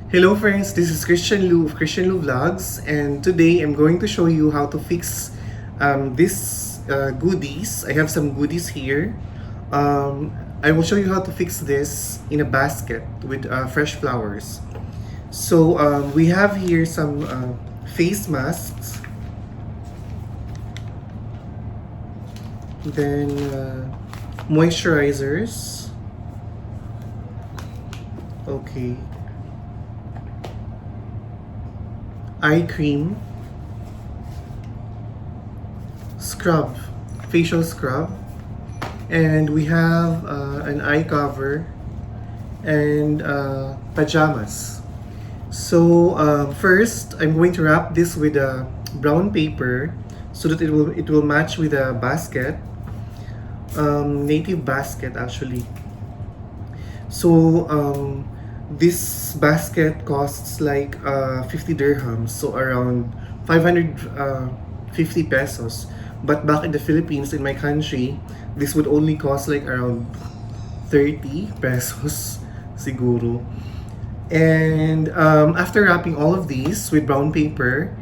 Hello friends, this is Christian Lu of Christian Lu Vlogs, and today I'm going to show you how to fix this goodies. I have some goodies here. I will show you how to fix this in a basket with fresh flowers. So we have here some face masks, then moisturizers, okay, eye cream, scrub, facial scrub, and we have an eye cover and pajamas. So first, I'm going to wrap this with a brown paper so that it will match with a basket, native basket actually. So this basket costs like 50 dirhams, so around 550 pesos. But back in the Philippines, in my country, this would only cost like around 30 pesos siguro. And after wrapping all of these with brown paper,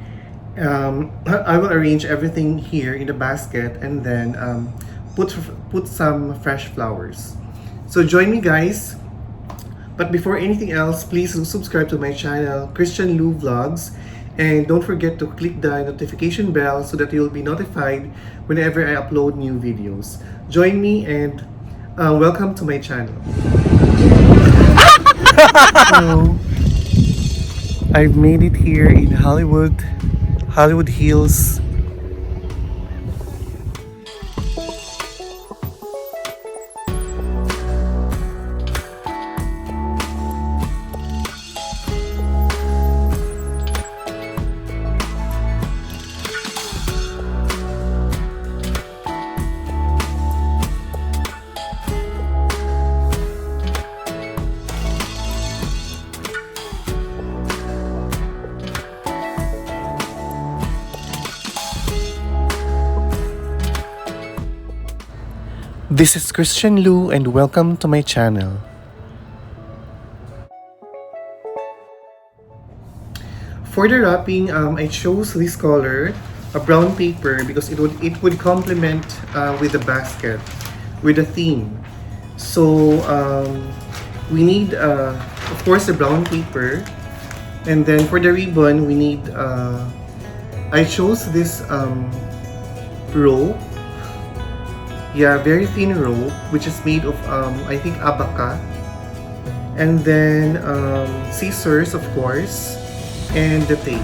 I will arrange everything here in the basket and then put some fresh flowers. So join me, guys. But before anything else, please do subscribe to my channel, Christian Lu Vlogs, and don't forget to click the notification bell so that you'll be notified whenever I upload new videos. Join me and welcome to my channel. So, I've made it here in Hollywood Hills. This is Christian Lu and welcome to my channel. For the wrapping, I chose this color, a brown paper, because it would complement with the basket, with the theme. So we need, of course, the brown paper, and then for the ribbon, we need. I chose this rope. Yeah, very thin rope, which is made of I think abaca, and then scissors, of course, and the tape.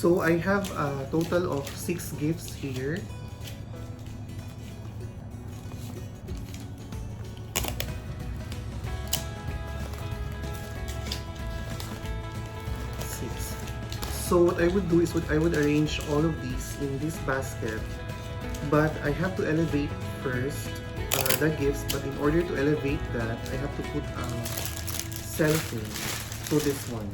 So I have a total of 6 gifts here. Six. So what I would do is I would arrange all of these in this basket, but I have to elevate first the gifts. But in order to elevate that, I have to put cellophane to this one.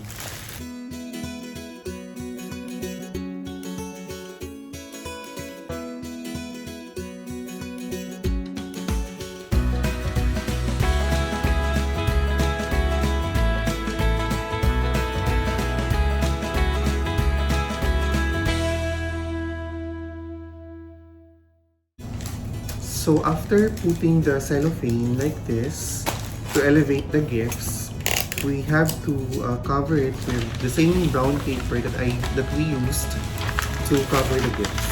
So after putting the cellophane like this to elevate the gifts, we have to cover it with the same brown paper that we used to cover the gifts.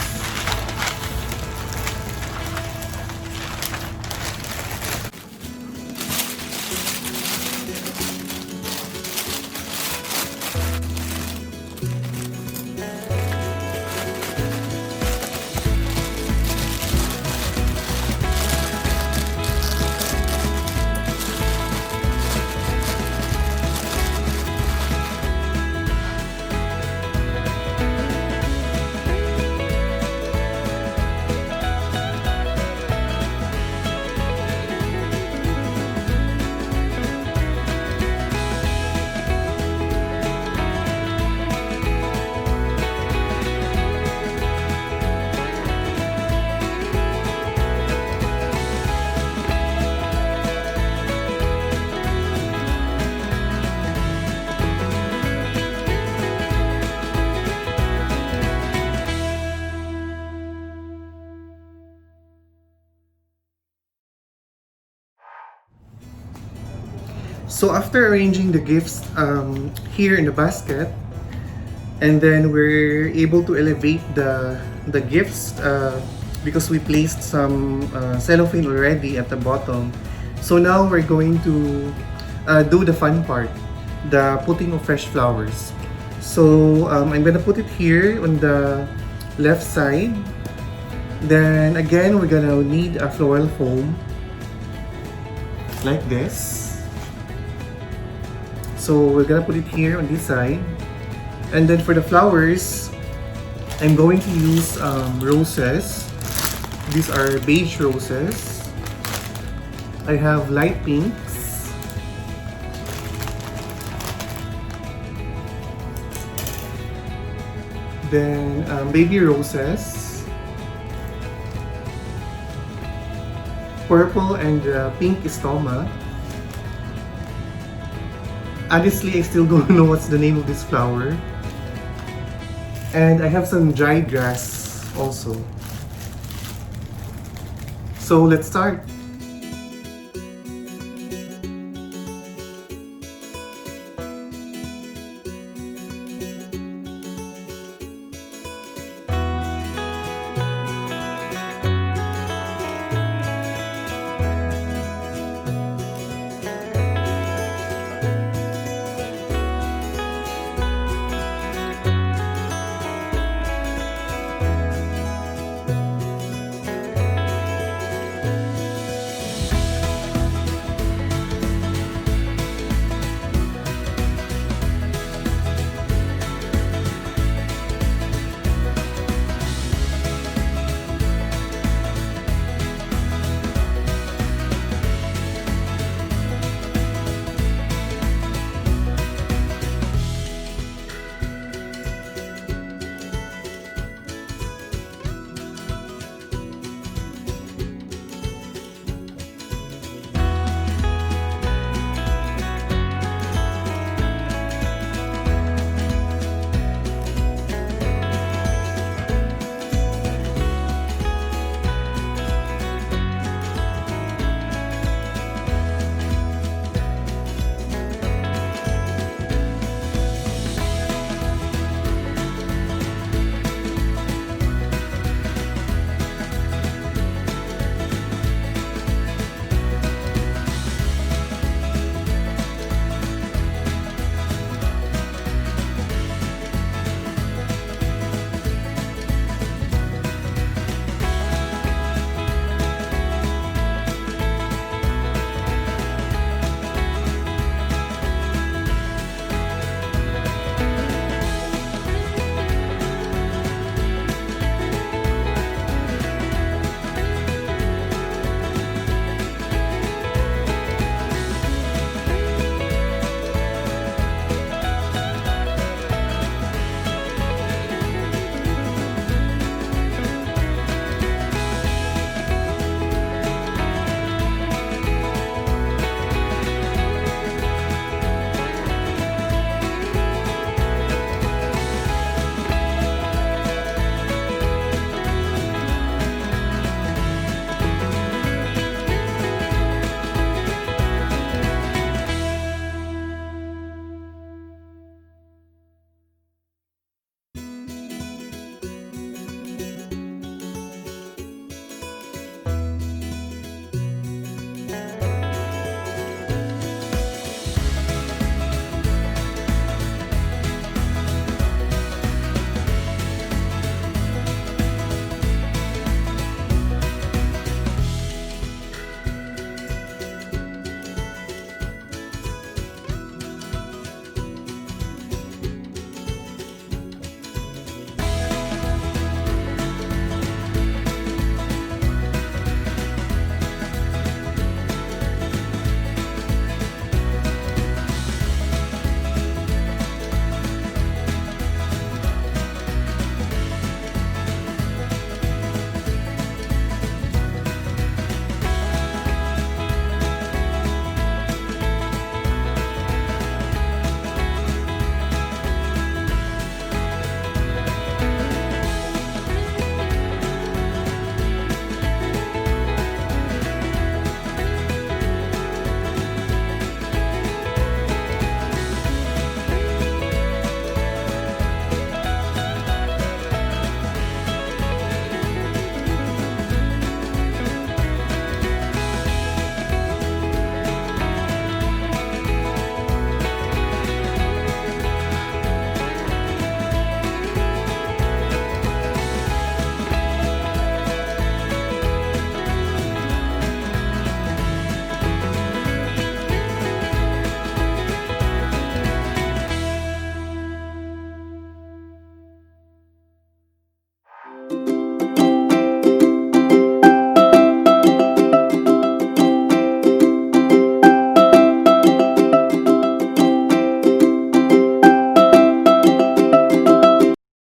So after arranging the gifts here in the basket, and then we're able to elevate the gifts because we placed some cellophane already at the bottom. So now we're going to do the fun part, the putting of fresh flowers. So I'm gonna put it here on the left side. Then again, we're gonna need a floral foam like this. So we're gonna put it here on this side. And then for the flowers, I'm going to use roses. These are beige roses. I have light pinks. Then baby roses. Purple and pink istoma. Honestly, I still don't know what's the name of this flower. And I have some dried grass also. So let's start.